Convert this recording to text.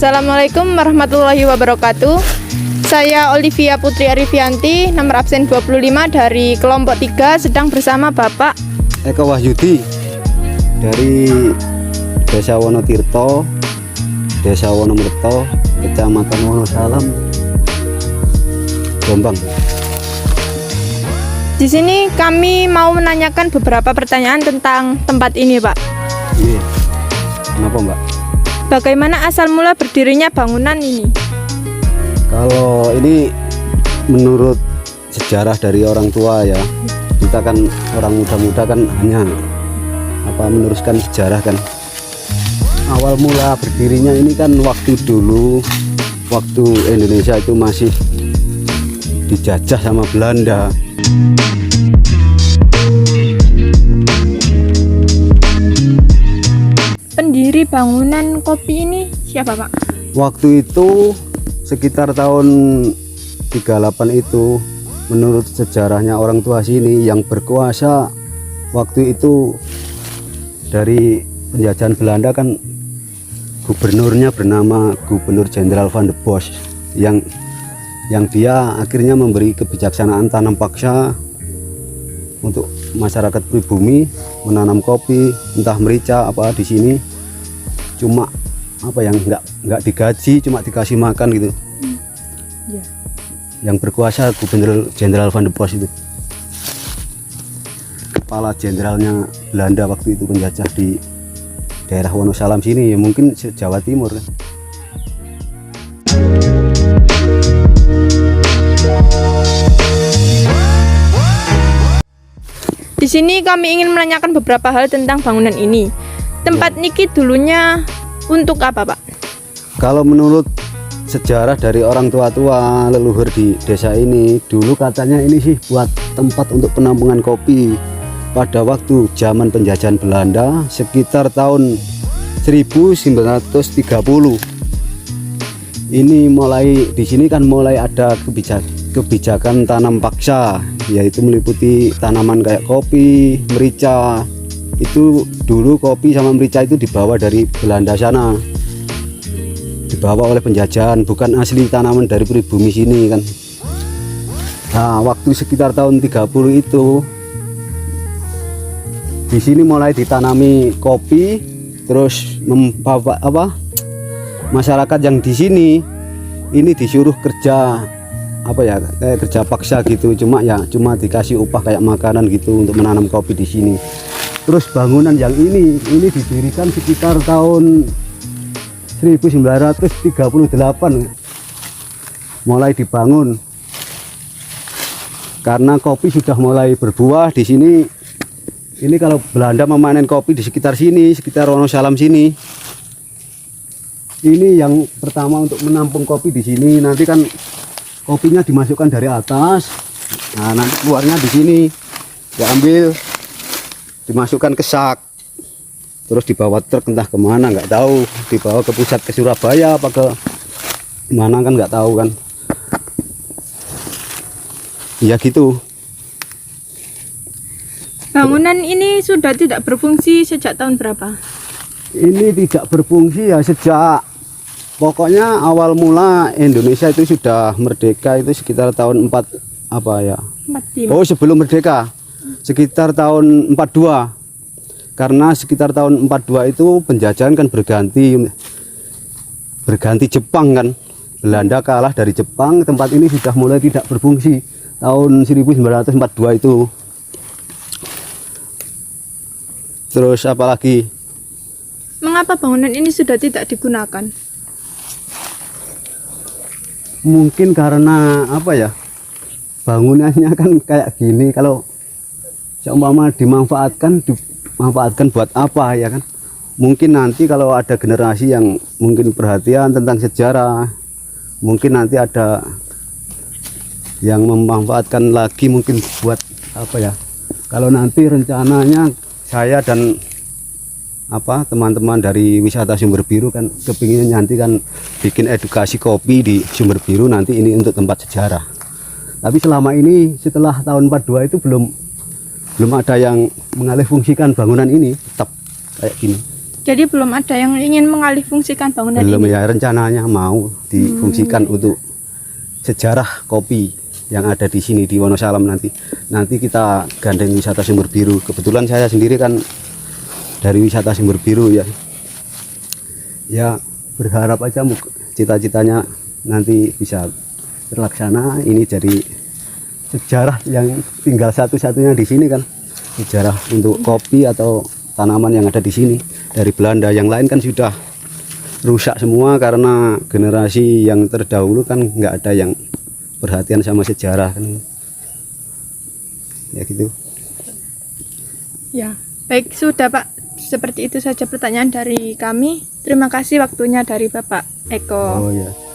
Assalamualaikum warahmatullahi wabarakatuh. Saya Olivia Putri Arifianti, nomor absen 25 dari kelompok 3, sedang bersama Bapak Eko Wahyudi dari Desa Wonotirto, Desa Wonomerto, Kecamatan Wonosalam, Jombang. Di sini kami mau menanyakan beberapa pertanyaan tentang tempat ini, Pak. Iya. Kenapa, Mbak? Bagaimana asal mula berdirinya bangunan ini? Kalau ini menurut sejarah dari orang tua ya, kita kan orang muda-muda kan hanya meneruskan sejarah kan. Awal mula berdirinya ini kan waktu dulu, waktu Indonesia itu masih dijajah sama Belanda. Pendiri bangunan kopi ini siapa, Pak? Waktu itu sekitar tahun 38 itu, menurut sejarahnya orang tua sini yang berkuasa waktu itu dari penjajahan Belanda kan gubernurnya bernama Gubernur Jenderal Van der Bosch yang dia akhirnya memberi kebijaksanaan tanam paksa untuk masyarakat pribumi menanam kopi, entah merica apa di sini, cuma nggak digaji, cuma dikasih makan gitu. Ya. Yang berkuasa Gubernur Jenderal Van der Bosch itu, kepala jenderalnya Belanda waktu itu penjajah di daerah Wonosalam sini, ya mungkin Jawa Timur kan. Di sini kami ingin menanyakan beberapa hal tentang bangunan ini. Tempat niki dulunya untuk apa, Pak? Kalau menurut sejarah dari orang tua-tua leluhur di desa ini, dulu katanya ini sih buat tempat untuk penampungan kopi pada waktu zaman penjajahan Belanda sekitar tahun 1930. Ini mulai di sini kan mulai ada kebijakan tanam paksa, yaitu meliputi tanaman kayak kopi, merica. Itu dulu kopi sama merica itu dibawa dari Belanda sana, dibawa oleh penjajahan, bukan asli tanaman dari pribumi sini kan. Nah, waktu sekitar tahun 30 itu di sini mulai ditanami kopi, terus masyarakat yang di sini ini disuruh kerja kayak kerja paksa gitu, cuma dikasih upah kayak makanan gitu untuk menanam kopi di sini. Terus bangunan yang ini didirikan sekitar tahun 1938 mulai dibangun, karena kopi sudah mulai berbuah di sini. Ini kalau Belanda memanen kopi di sekitar sini, sekitar Wonosalam sini, ini yang pertama untuk menampung kopi di sini. Nanti kan kopinya dimasukkan dari atas, nah nanti keluarnya di sini diambil, dimasukkan ke sak, terus dibawa truk entah kemana nggak tahu, dibawa ke pusat, ke Surabaya apa ke mana kan nggak tahu kan. Ya gitu. Bangunan ini sudah tidak berfungsi sejak tahun berapa? Ini tidak berfungsi ya sejak, pokoknya awal mula Indonesia itu sudah merdeka itu sekitar tahun 45. Oh, sebelum merdeka sekitar tahun 42. Karena sekitar tahun 42 itu penjajahan kan berganti Jepang kan. Belanda kalah dari Jepang, tempat ini sudah mulai tidak berfungsi tahun 1942 itu. Terus apalagi? Mengapa bangunan ini sudah tidak digunakan? Mungkin karena bangunannya kan kayak gini, kalau seumpama dimanfaatkan buat apa ya kan. Mungkin nanti kalau ada generasi yang mungkin perhatian tentang sejarah, mungkin nanti ada yang memanfaatkan lagi, mungkin buat kalau nanti rencananya saya dan teman-teman dari wisata Sumber Biru kan kepingin nanti kan bikin edukasi kopi di Sumber Biru, nanti ini untuk tempat sejarah. Tapi selama ini setelah tahun 42 itu belum ada yang mengalih fungsikan bangunan ini, tetap kayak gini. Jadi belum ada yang ingin mengalihfungsikan bangunan Belum ini. ya, rencananya mau difungsikan untuk sejarah kopi yang ada di sini di Wonosalam nanti. Nanti kita gandeng wisata Sumber Biru. Kebetulan saya sendiri kan dari wisata Sumber Biru ya. Ya berharap aja cita-citanya nanti bisa terlaksana. Ini jadi sejarah yang tinggal satu-satunya di sini kan. Sejarah untuk kopi atau tanaman yang ada di sini dari Belanda. Yang lain kan sudah rusak semua karena generasi yang terdahulu kan nggak ada yang perhatian sama sejarah kan. Ya gitu. Ya, baik sudah Pak. Seperti itu saja pertanyaan dari kami. Terima kasih waktunya dari Bapak Eko. Oh ya.